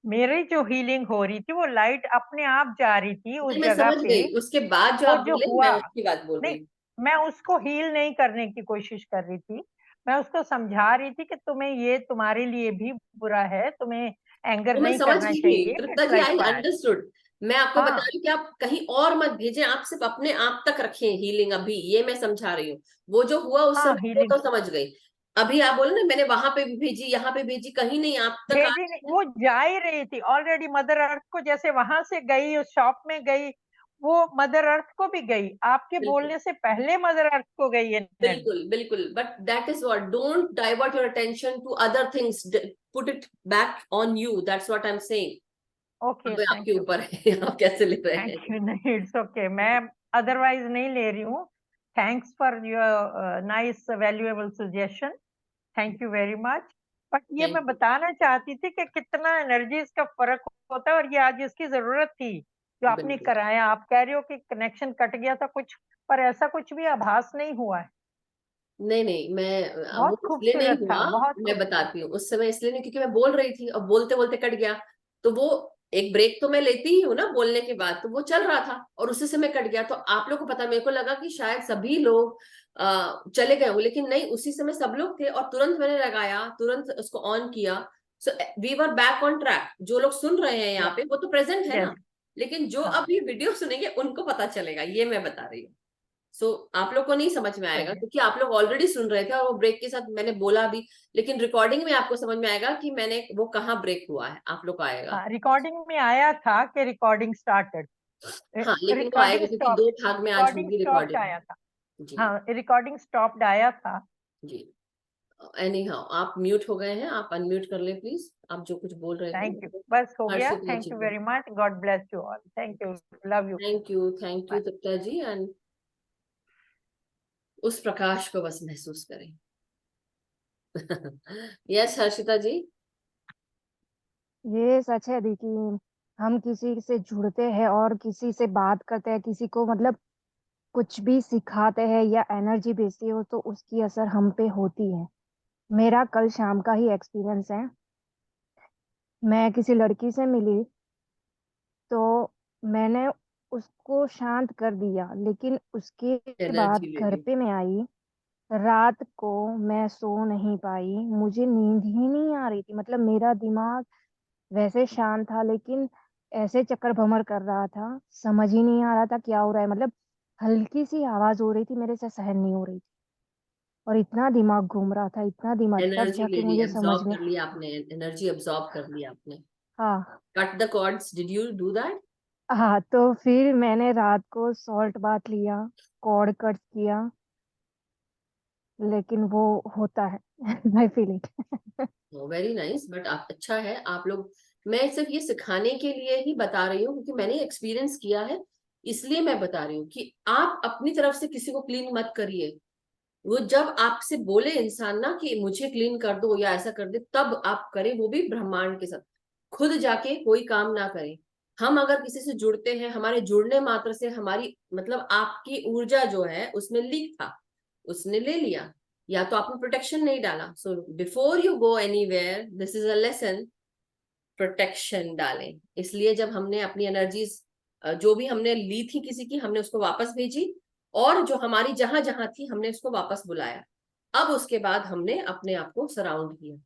S2: मेरी जो हीलिंग हो रही थी वो लाइट अपने आप जा रही थी उस
S1: नहीं, मैं
S2: जगह
S1: समझ
S2: पे।
S1: गई, उसके बाद जो
S2: वो
S1: आप
S2: जो
S1: बोले मैं
S2: हुआ,
S1: उसकी बात बोल
S2: नहीं,
S1: रही हूँ।
S2: मैं उसको हील नहीं करने की कोशिश कर रही थी। मैं उसको समझा रही थी कि तुम्हें ये तुम्हारे लिए भी बुरा है, तुम्हें एंगर
S1: वो मैं
S2: नहीं
S1: समझ
S2: करना
S1: गई
S2: चाहिए,
S1: Tripta
S2: it's
S1: ji,
S2: like
S1: I
S2: fire.
S1: Understood. मैं आपको बता
S2: हाँ,
S1: रही हूँ कि आप कहीं और मत भेजें, आप सिर्फ अपने आप तक रखें हीलिंग अभी, ये मैं समझा रही हूँ। वो जो हुआ उस
S2: हाँ,
S1: समय वो
S2: हीलिंग
S1: तो समझ गई। अभी आप बोले ना मैंने वहां पे भी भेजी, यहाँ पे भेजी, कहीं नहीं, आप तक आ
S2: भेजी नहीं,
S1: रही है।
S2: वो जा ही रही थी ऑलरेडी मदर अर्थ को, जैसे वहां से गई उस शॉप में गई, वो मदर अर्थ को भी गई, आपके
S1: बिल्कुल
S2: बोलने से पहले मदर अर्थ को गई एनर्जी।
S1: बिल्कुल बिल्कुल, but that is what, don't divert your attention to other things, put it back on you, that's what I am saying.
S2: Okay,
S1: अब
S2: थैंक
S1: आपके
S2: यू।
S1: ऊपर है आप कैसे ले रहे
S2: थैंक
S1: हैं।
S2: यू। नहीं, इट्स ओके, मैं अदरवाइज नहीं ले रही हूँ। Thanks for your nice valuable suggestion. Thank you very much. But ये
S1: थैंक
S2: मैं
S1: यू।
S2: बताना चाहती थी कि कितना एनर्जीज का फर्क होता है, और ये आज इसकी जरूरत थी जो आपने
S1: बिल्कुल।
S2: कराया। आप कह रहे हो कि कनेक्शन कट गया था कुछ, पर ऐसा कुछ भी आभास नहीं हुआ है।
S1: नहीं नहीं, मैं वो
S2: बहुत
S1: इसलिए नहीं
S2: खूबसूरत था,
S1: हुआ।
S2: बहुत
S1: मैं
S2: खूबसूरत।
S1: बताती हूँ, उस समय इसलिए नहीं क्योंकि मैं बोल रही थी और बोलते बोलते कट गया। तो वो एक ब्रेक तो मैं लेती ही हूँ ना बोलने के बाद, तो वो चल रहा था और उसी समय कट गया। तो आप लोग को पता, मेरे को लगा कि शायद सभी लोग चले गए हो, लेकिन नहीं, उसी समय सब लोग थे और तुरंत मैंने लगाया, तुरंत उसको ऑन किया। So we were back on track. जो लोग सुन रहे हैं यहाँ
S2: यस,
S1: पे वो तो प्रेजेंट है
S2: यस।
S1: ना, लेकिन जो
S2: हाँ,
S1: अब ये वीडियो सुनेंगे उनको पता चलेगा, ये मैं बता रही हूँ। सो आप लोग को नहीं समझ में आएगा
S2: सही है।
S1: क्योंकि आप लोग ऑलरेडी सुन रहे थे और वो ब्रेक के साथ मैंने बोला भी। लेकिन रिकॉर्डिंग में आपको समझ में आएगा कि मैंने वो कहाँ ब्रेक हुआ है, आप लोग को आएगा।
S2: हाँ, रिकॉर्डिंग में आया था कि रिकॉर्डिंग स्टार्टेड,
S1: हाँ, लेकिन वो आएगा
S2: रिकॉर्डिंग
S1: क्योंकि दो
S2: स्टॉप,
S1: भाग में आज
S2: रिकॉर्डिंग
S1: होगी
S2: स्टॉप्ड
S1: रिकॉर्डिंग।
S2: आया था।
S1: जी।
S2: हाँ, रिकॉर्डिंग स्टॉप्ड आया था।
S1: जी। एनी हाउ, आप म्यूट हो गए हैं, आप अनम्यूट कर ले प्लीज, आप जो कुछ बोल रहे थे।
S2: थैंक यू, बस हो गया।
S1: हर्षिता
S2: थैंक
S1: जी
S2: यू
S1: को।
S2: Very much, god bless you all, thank you, love you.
S1: Thank you Tripta ji. And उस प्रकाश को बस महसूस करें। यस हर्षिता जी।
S3: ये सच है दी कि हम किसी से जुड़ते हैं और किसी से बात करते हैं, किसी को मतलब कुछ भी सिखाते हैं या एनर्जी भेजती हो तो उसकी असर हम पे होती है। मेरा कल शाम का ही एक्सपीरियंस है। मैं किसी लड़की से मिली तो मैंने उसको शांत कर दिया, लेकिन उसके बाद
S1: एनर्जी ले
S3: घर
S1: ली।
S3: पे मैं आई। रात को मैं सो नहीं पाई, मुझे नींद ही नहीं आ रही थी। मतलब मेरा दिमाग वैसे शांत था लेकिन ऐसे चक्कर भमर कर रहा था, समझ ही नहीं आ रहा था क्या हो रहा है। मतलब हल्की सी आवाज हो रही थी, मेरे से सहन नहीं हो रही थी और इतना दिमाग घूम रहा था, इतना दिमाग, तब
S1: एनर्जी ले
S3: जाके
S1: ली,
S3: मुझे समझ
S1: एब्जॉर्ब
S3: में।
S1: कर लिया आपने, एनर्जी एब्जॉर्ब कर लिया आपने।
S3: हाँ।
S1: Cut the cords, did you do that?
S3: हाँ, तो फिर मैंने रात को सॉल्ट बाथ लिया, कॉर्ड कट किया, लेकिन वो होता है। I feel it.
S1: Very nice, but आप अच्छा है आप लोग। मैं सिर्फ ये सिखाने के लिए ही बता रही हूँ क्योंकि मैंने एक्सपीरियंस किया है, इसलिए मैं बता रही हूँ कि आप अपनी तरफ से किसी को क्लीन मत करिए। वो जब आपसे बोले इंसान ना कि मुझे क्लीन कर दो या ऐसा कर दे, तब आप करें, वो भी ब्रह्मांड के साथ। खुद जाके कोई काम ना करें। हम अगर किसी से जुड़ते हैं, हमारे जुड़ने मात्र से हमारी मतलब आपकी ऊर्जा जो है उसमें लीक था, उसने ले लिया, या तो आपने प्रोटेक्शन नहीं डाला। So before you go anywhere, this is a lesson, protection डालें। इसलिए जब हमने अपनी एनर्जीज जो भी हमने ली थी किसी की, हमने उसको वापस भेजी, और जो हमारी जहां जहां थी हमने उसको वापस बुलाया। अब उसके बाद हमने अपने आप को सराउंड किया।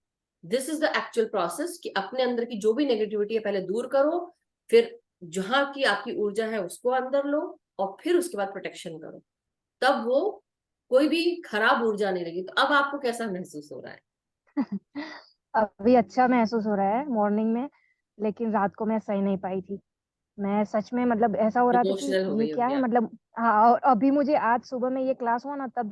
S1: This is the actual process कि अपने अंदर की जो भी नेगेटिविटी है पहले दूर करो, फिर जहां की आपकी ऊर्जा है उसको अंदर लो, और फिर उसके बाद प्रोटेक्शन करो। तब वो कोई भी खराब ऊर्जा नहीं लगी। तो अब आपको कैसा महसूस हो रहा है?
S3: अभी अच्छा महसूस हो रहा है मॉर्निंग में, लेकिन रात को मैं सही नहीं पाई थी। मैं सच में, मतलब ऐसा हो रहा था कि
S1: इमोशनल हो
S3: ये
S1: गई
S3: क्या
S1: होगी
S3: है,
S1: आप।
S3: मतलब हाँ। और अभी मुझे आज सुबह में ये क्लास हुआ ना, तब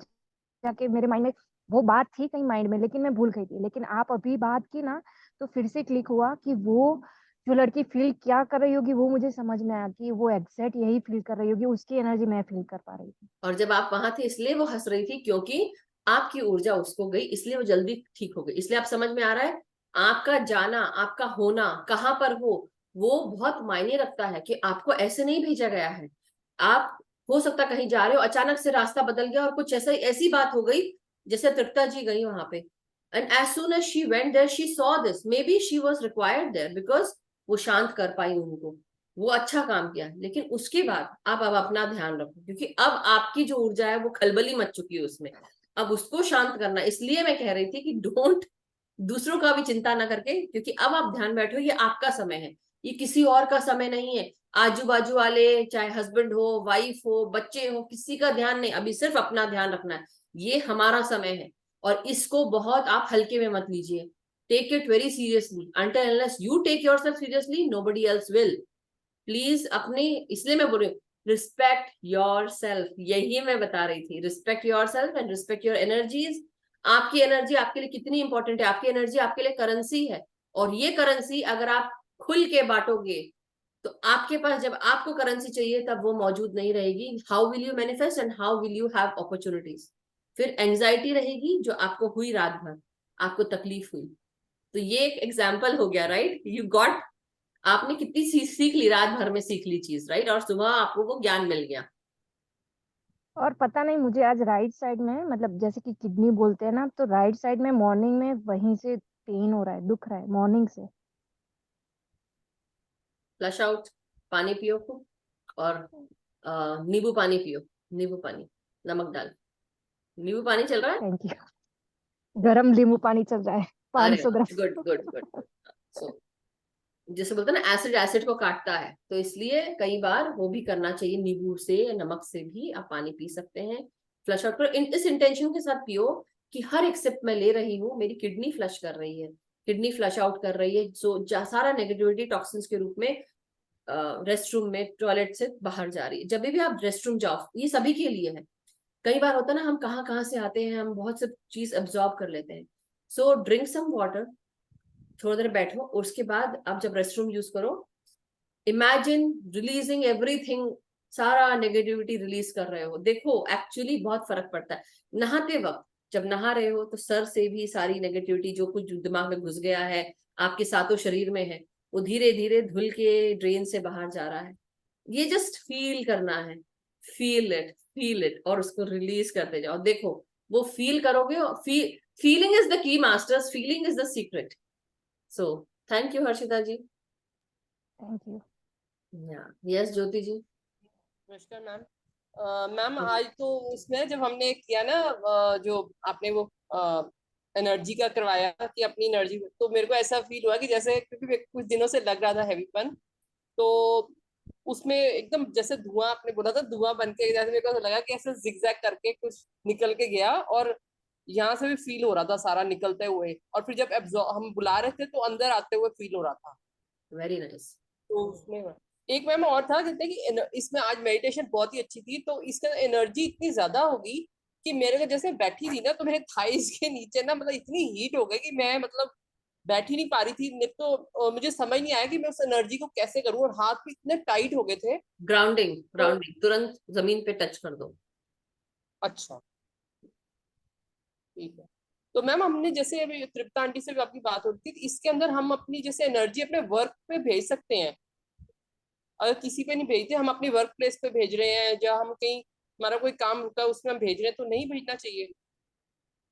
S3: जाके मेरे माइंड में वो बात थी कहीं माइंड में, लेकिन मैं भूल गई थी। लेकिन आप अभी बात की ना, तो फिर से क्लिक हुआ कि वो जो लड़की फील क्या कर रही होगी, वो मुझे समझ में आया कि वो एग्जैक्ट यही फील कर रही होगी, उसकी एनर्जी मैं फील कर पा रही थी।
S1: और जब आप वहां थे इसलिए वो हंस रही थी, क्योंकि आपकी ऊर्जा उसको गई, इसलिए वो जल्दी ठीक हो गई। इसलिए आप समझ में आ रहा है, आपका जाना, आपका होना कहाँ पर वो बहुत मायने रखता है कि आपको ऐसे नहीं भेजा गया है। आप हो सकता कहीं जा रहे हो, अचानक से रास्ता बदल गया और कुछ ऐसा ऐसी बात हो गई, जैसे तृप्ता जी गई वहां पे, and as soon as she went there she saw this, maybe she was required there because वो शांत कर पाई उनको, वो अच्छा काम किया। लेकिन उसके बाद आप अब अपना ध्यान रखो, क्योंकि अब आपकी जो ऊर्जा है वो खलबली मच चुकी है उसमें, अब उसको शांत करना। इसलिए मैं कह रही थी कि डोंट, दूसरों का भी चिंता ना करके, क्योंकि अब आप ध्यान बैठो, ये आपका समय है, ये किसी और का समय नहीं है। आजू बाजू वाले, चाहे हस्बैंड हो, वाइफ हो, बच्चे हो, किसी का ध्यान नहीं, अभी सिर्फ अपना ध्यान रखना है। ये हमारा समय है, और इसको बहुत आप हल्के में मत लीजिए। Take it very seriously, until unless you take yourself seriously nobody else will। Please अपने, इसलिए मैं बोल रही हूँ, रिस्पेक्ट योर सेल्फ, यही मैं बता रही थी, respect your self and respect your energies. आपकी एनर्जी आपके लिए कितनी इंपॉर्टेंट है, आपकी एनर्जी आपके लिए करेंसी है, और ये करेंसी अगर आप खुल के बांटोगे, तो आपके पास जब आपको करेंसी चाहिए तब वो मौजूद नहीं रहेगी। How will you manifest and how will you have opportunities? फिर एंजाइटी रहेगी, जो आपको हुई रात भर, आपको तकलीफ हुई। तो ये एक एग्जाम्पल हो गया, राइट? यू गॉट, आपने कितनी सीख ली, रात भर में सीख ली चीज, राइट? और सुबह आपको वो ज्ञान मिल गया।
S3: और पता नहीं मुझे आज राइट साइड में, मतलब जैसे कि किडनी बोलते हैं ना, तो राइट साइड में मॉर्निंग में वहीं से पेन हो रहा है, दुख रहा है मॉर्निंग से।
S1: फ्लश आउट, पानी पियो खूब, और नींबू पानी पियो, नींबू पानी, नमक डाल, नींबू पानी चल रहा है।
S3: Thank you. गरम नींबू पानी चल रहा है,
S1: अरे
S3: 500
S1: वाह, good
S3: gram.
S1: Good good good. So जैसे बोलते हैं ना, एसिड एसिड को काटता है, तो इसलिए कई बार वो भी करना चाहिए, नींबू से या नमक से भी आप पानी पी सकते हैं। फ्लश आउट करो, इस इंटेंशन के साथ पियो कि हर एक सिप मैं ले रही हूँ, मेरी किडनी फ्लश कर रही है, किडनी फ्लश आउट कर रही है, सो सारा नेगेटिविटी टॉक्सिन्स के रूप में रेस्ट रूम में, टॉयलेट से बाहर जा रही है। जब भी आप रेस्ट रूम जाओ, ये सभी के लिए है। कई बार होता है ना, हम कहाँ कहाँ से आते हैं, हम बहुत सब चीज एब्जॉर्ब कर लेते हैं। सो ड्रिंक सम वाटर, थोड़ी देर बैठो, और उसके बाद आप जब रेस्ट रूम यूज करो, इमेजिन रिलीजिंग एवरीथिंग, सारा नेगेटिविटी रिलीज कर रहे हो। देखो एक्चुअली बहुत फर्क पड़ता है। नहाते वक्त जब नहा रहे हो, तो सर से भी सारी नेगेटिविटी, जो कुछ दिमाग में घुस गया है, आपके सातों शरीर में है, वो धीरे धीरे धुल के ड्रेन से बाहर जा रहा है। ये जस्ट फील करना है, फील इट, और उसको रिलीज करते जाओ। देखो वो फील करोगे, और feeling is the key masters, feeling is the secret. So thank you Harshita ji.
S3: Thank you.
S1: Yes Jyoti ji.
S4: नमस्कार मैम। मैम आज तो उसमें जब हमने किया ना, जो आपने वो एनर्जी का करवाया कि अपनी एनर्जी, तो मेरे को ऐसा फील हुआ कि जैसे, क्योंकि मेरे को कुछ दिनों से लग रहा था हैवीपन, तो उसमें एकदम जैसे धुआं, आपने बोला था धुआं बन के, जैसे मेरे को लगा कि ऐसे जिगजैग करके कुछ निकल के गया, और यहाँ से भी फील हो रहा था सारा निकलते हुए, और फिर जब हम बुला रहे थे तो अंदर आते हुए फील हो रहा था।
S1: Very nice.
S4: तो उसमें एक मैम और था, कहते हैं कि इसमें आज मेडिटेशन बहुत ही अच्छी थी, तो इसका एनर्जी इतनी ज्यादा होगी कि मेरे को जैसे बैठी थी ना, तो मेरे थाइस के नीचे ना मतलब इतनी हीट हो गई कि मैं मतलब बैठ ही नहीं पा रही थी। नहीं तो मुझे समझ नहीं आया कि मैं उस एनर्जी को कैसे करूं, और हाथ भी इतने टाइट हो गए थे।
S1: ग्राउंडिंग,
S4: तो
S1: ग्राउंडिंग, तुरंत जमीन पे टच कर दो।
S4: अच्छा, ठीक है। तो मैम हमने जैसे अभी तृप्ता आंटी से भी आपकी बात हो रही थी, इसके अंदर हम अपनी जैसे एनर्जी अपने वर्क पे भेज सकते हैं? अगर किसी पे नहीं भेजते, हम अपनी वर्क प्लेस पे भेज रहे हैं, या हम कहीं हमारा कोई काम रुका है उसमें हम भेज रहे हैं, तो नहीं भेजना चाहिए?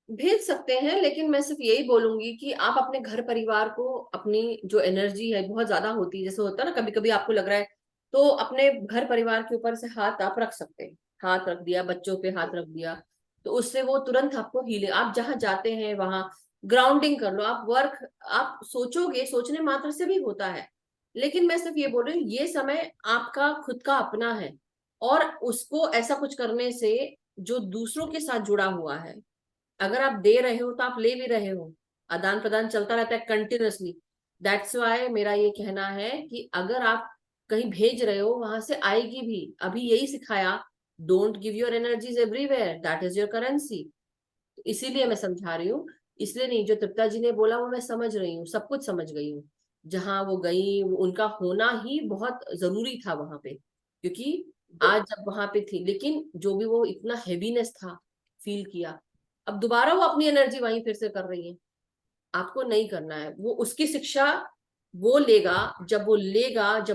S1: भेज सकते हैं, लेकिन मैं सिर्फ यही बोलूंगी कि आप अपने घर परिवार को, अपनी जो एनर्जी है बहुत ज्यादा होती है, जैसे होता है ना कभी कभी आपको लग रहा है, तो अपने घर परिवार के ऊपर से हाथ आप रख सकते हैं। हाथ रख दिया, बच्चों पे हाथ रख दिया, तो उससे वो तुरंत आपको हीलिंग, आप जहां जाते हैं वहां ग्राउंडिंग कर लो। आप वर्क, आप सोचोगे, सोचने मात्र से भी होता है। लेकिन मैं सिर्फ ये बोल रही हूँ, ये समय आपका खुद का अपना है, और उसको ऐसा कुछ करने से जो दूसरों के साथ जुड़ा हुआ है, अगर आप दे रहे हो तो आप ले भी रहे हो, आदान प्रदान चलता रहता है कंटिन्यूअसली। दैट्स वाई मेरा ये कहना है कि अगर आप कहीं भेज रहे हो, वहां से आएगी भी। अभी यही सिखाया, don't give your energies everywhere, that is your currency. तो इसीलिए मैं समझा रही हूँ, इसलिए नहीं, जो तृप्ता जी ने बोला वो मैं समझ रही हूँ, सब कुछ समझ गई हूँ। जहाँ वो गई, उनका होना ही बहुत जरूरी था वहां पे, क्योंकि आज जब वहां पे थी, लेकिन जो भी वो इतना हैवीनेस था फील किया, अब दोबारा वो अपनी एनर्जी वहीं फिर से कर रही है। आपको नहीं करना है, वो उसकी शिक्षा वो लेगा, जब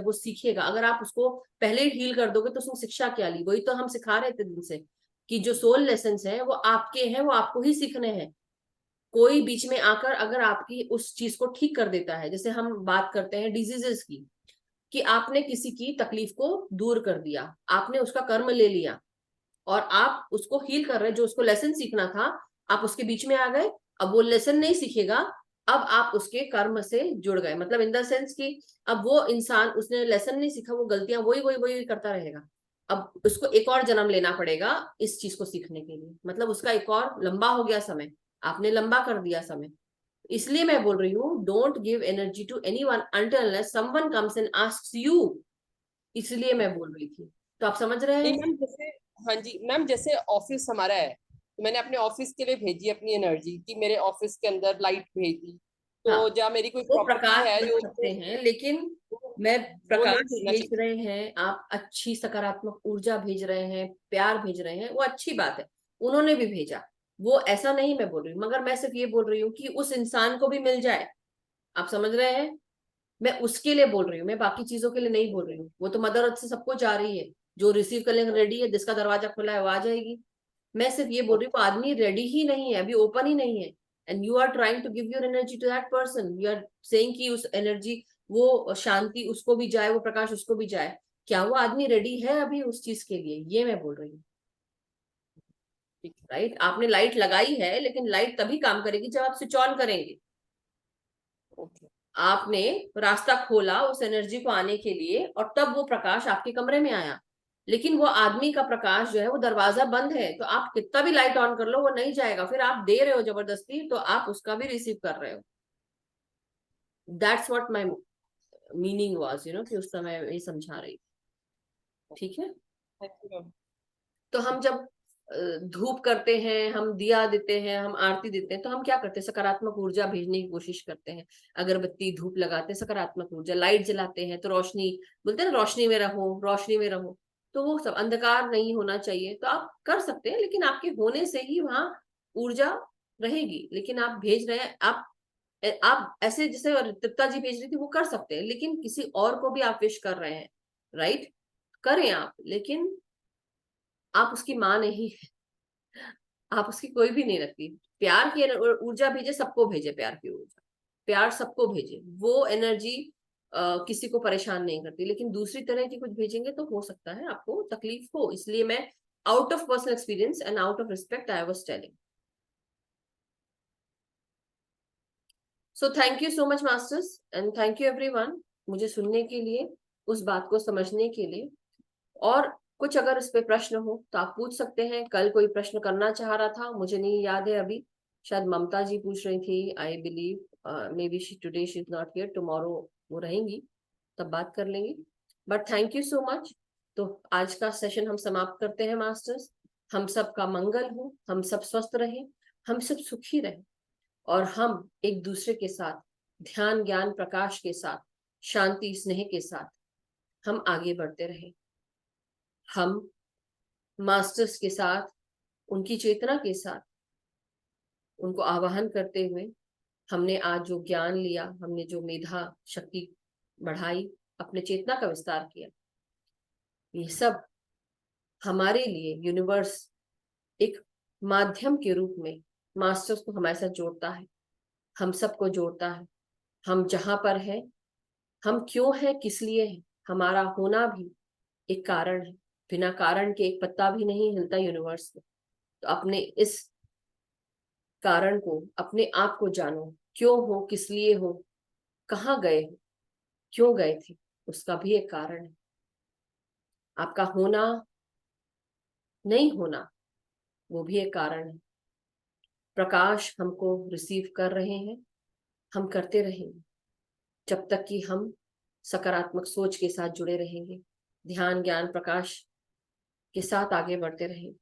S1: वो सीखेगा। अगर आप उसको पहले ही हील कर दोगे तो उसमें शिक्षा क्या ली? वही तो हम सिखा रहे थे दिन से, कि जो सोल लेसन्स हैं वो आपके हैं, वो आपको ही सीखने हैं। कोई बीच में आकर अगर आपकी उस चीज को ठीक कर देता है, जैसे हम बात करते हैं डिजीजेस की, कि आपने किसी की तकलीफ को दूर कर दिया, आपने उसका कर्म ले लिया और आप उसको हील कर रहे हैं, जो उसको लेसन सीखना था, आप उसके बीच में आ गए। अब वो लेसन नहीं सीखेगा, अब आप उसके कर्म से जुड़ गए, मतलब इन द सेंस कि अब वो इंसान, उसने लेसन नहीं सीखा, वो गलतियां वही वही वही करता रहेगा। अब उसको एक और जन्म लेना पड़ेगा इस चीज को सीखने के लिए, मतलब उसका एक और लंबा हो गया समय, आपने लंबा कर दिया समय। इसलिए मैं बोल रही हूँ, don't give energy to anyone until unless someone comes and asks you. इसलिए मैं बोल रही थी, तो आप समझ रहे
S4: नहीं
S1: हैं?
S4: मैम, जैसे हाँ जी मैम, जैसे ऑफिस हमारा है, तो मैंने अपने ऑफिस के लिए भेजी अपनी एनर्जी कि मेरे ऑफिस के अंदर लाइट भेजी,
S1: हाँ,
S4: तो जहाँ मेरी कोई
S1: वो
S4: प्रॉपर्टी
S1: प्रकाश
S4: है
S1: रख
S4: जो
S1: सकते हैं, लेकिन मैं
S4: वो नहीं
S1: प्रकाश
S4: भेजना
S1: भेज
S4: चाहिए।
S1: रहे हैं, आप अच्छी सकारात्मक ऊर्जा भेज रहे हैं, प्यार भेज रहे हैं, वो अच्छी बात है। उन्होंने भी भेजा, वो ऐसा नहीं मैं बोल रही हूँ, मगर मैं सिर्फ ये बोल रही हूँ कि उस इंसान को भी मिल जाए। आप समझ रहे हैं? मैं उसके लिए बोल रही हूँ, मैं बाकी चीजों के लिए नहीं बोल रही हूँ। वो तो मदर अर्थ से सबको जा रही है, जो रिसीव करने रेडी है, जिसका दरवाजा खुला है वो आ जाएगी। मैं सिर्फ ये बोल रही हूँ, वो आदमी रेडी ही नहीं है, अभी ओपन ही नहीं है, and you are trying to give your energy to that person. You are saying कि उस एनर्जी, वो शांति उसको भी जाए, वो प्रकाश उसको भी जाए। क्या वो आदमी रेडी है अभी उस चीज के लिए? ये मैं बोल रही हूँ। राइट, आपने लाइट लगाई है, लेकिन लाइट तभी काम करेगी जब आप स्विच ऑन करेंगे।
S4: ओके।
S1: आपने रास्ता खोला उस एनर्जी को आने के लिए, और तब वो प्रकाश आपके कमरे में आया। लेकिन वो आदमी का प्रकाश जो है, वो दरवाजा बंद है, तो आप कितना भी लाइट ऑन कर लो वो नहीं जाएगा। फिर आप दे रहे हो जबरदस्ती, तो आप उसका भी रिसीव कर रहे हो। That's what my meaning was, कि उस समय ये समझा रही थी। ठीक है?
S4: Thank you ma'am.
S1: तो हम जब धूप करते हैं, हम दिया देते हैं, हम आरती देते हैं, तो हम क्या करते हैं? सकारात्मक ऊर्जा भेजने की कोशिश करते हैं। अगरबत्ती धूप लगाते हैं, सकारात्मक ऊर्जा। लाइट जलाते हैं तो रोशनी, बोलते हैं ना, रोशनी में रहो, रोशनी में रहो। तो वो सब अंधकार नहीं होना चाहिए, तो आप कर सकते हैं, लेकिन आपके होने से ही वहां ऊर्जा रहेगी। लेकिन आप भेज रहे हैं, आप ऐसे जैसे तृप्ता जी भेज रही थी वो कर सकते हैं, लेकिन किसी और को भी आप विश कर रहे हैं, राइट? करें आप, लेकिन आप उसकी माँ नहीं, आप उसकी कोई भी नहीं रखती। प्यार की ऊर्जा भेजे, सबको भेजे प्यार की ऊर्जा, प्यार सबको भेजे। वो एनर्जी किसी को परेशान नहीं करती, लेकिन दूसरी तरह की कुछ भेजेंगे तो हो सकता है आपको तकलीफ हो। इसलिए मैं out of personal experience and out of respect I was telling. So thank you so much masters, and thank you everyone, मुझे सुनने के लिए, उस बात को समझने के लिए। और कुछ अगर इस पे प्रश्न हो तो आप पूछ सकते हैं। कल कोई प्रश्न करना चाह रहा था, मुझे नहीं याद है अभी, शायद ममता जी पूछ रही थी, I believe. May be today she is not here, tomorrow वो रहेंगी, तब बात कर लेंगे। But thank you so much. तो आज का सेशन हम समाप्त करते हैं मास्टर्स। हम सब का मंगल हो, हम सब स्वस्थ रहें, हम सब सुखी रहें, और हम एक दूसरे के साथ ध्यान ज्ञान प्रकाश के साथ, शांति स्नेह के साथ हम आगे बढ़ते रहें। हम मास्टर्स के साथ, उनकी चेतना के साथ, उनको आवाहन करते हुए, हमने आज जो ज्ञान लिया, हमने जो मेधा शक्ति बढ़ाई, अपने चेतना का विस्तार किया, ये सब हमारे लिए यूनिवर्स एक माध्यम के रूप में मास्टर्स को हमारे साथ जोड़ता है, हम सबको जोड़ता है। हम जहां पर है, हम क्यों है, किस लिए है, हमारा होना भी एक कारण है। बिना कारण के एक पत्ता भी नहीं हिलता यूनिवर्स में। तो अपने इस कारण को, अपने आप को जानो, क्यों हो, किस लिए हो, कहाँ गए हो, क्यों गए थे, उसका भी एक कारण है। आपका होना, नहीं होना, वो भी एक कारण है। प्रकाश हमको रिसीव कर रहे हैं, हम करते रहेंगे जब तक कि हम सकारात्मक सोच के साथ जुड़े रहेंगे, ध्यान ज्ञान प्रकाश के साथ आगे बढ़ते रहेंगे,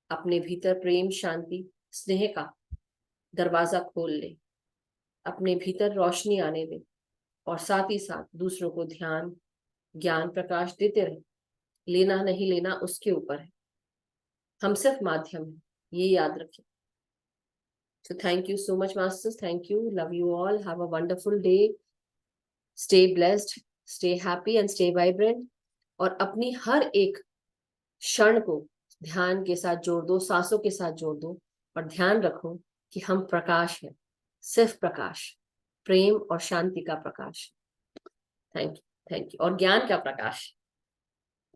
S1: अपने भीतर प्रेम शांति स्नेह का दरवाजा खोल ले, अपने भीतर रोशनी आने दे और साथ ही साथ दूसरों को ध्यान, ज्ञान, प्रकाश देते रहे। लेना नहीं लेना उसके ऊपर है, हम सिर्फ माध्यम हैं, ये याद रखें। So thank you so much, masters. Thank you. Love you all. Have a wonderful day. Stay blessed, stay happy and stay vibrant. और अपनी हर एक क्षण को ध्यान के साथ जोड़ दो, सांसों के साथ जोड़ दो और ध्यान रखो कि हम प्रकाश हैं, सिर्फ प्रकाश, प्रेम और शांति का प्रकाश। थैंक यू और ज्ञान का प्रकाश।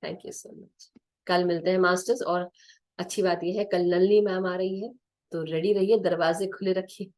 S1: Thank you so much. कल मिलते हैं मास्टर्स। और अच्छी बात यह है कल नलिनी मैम आ रही है, तो रेडी रहिए, दरवाजे खुले रखिए।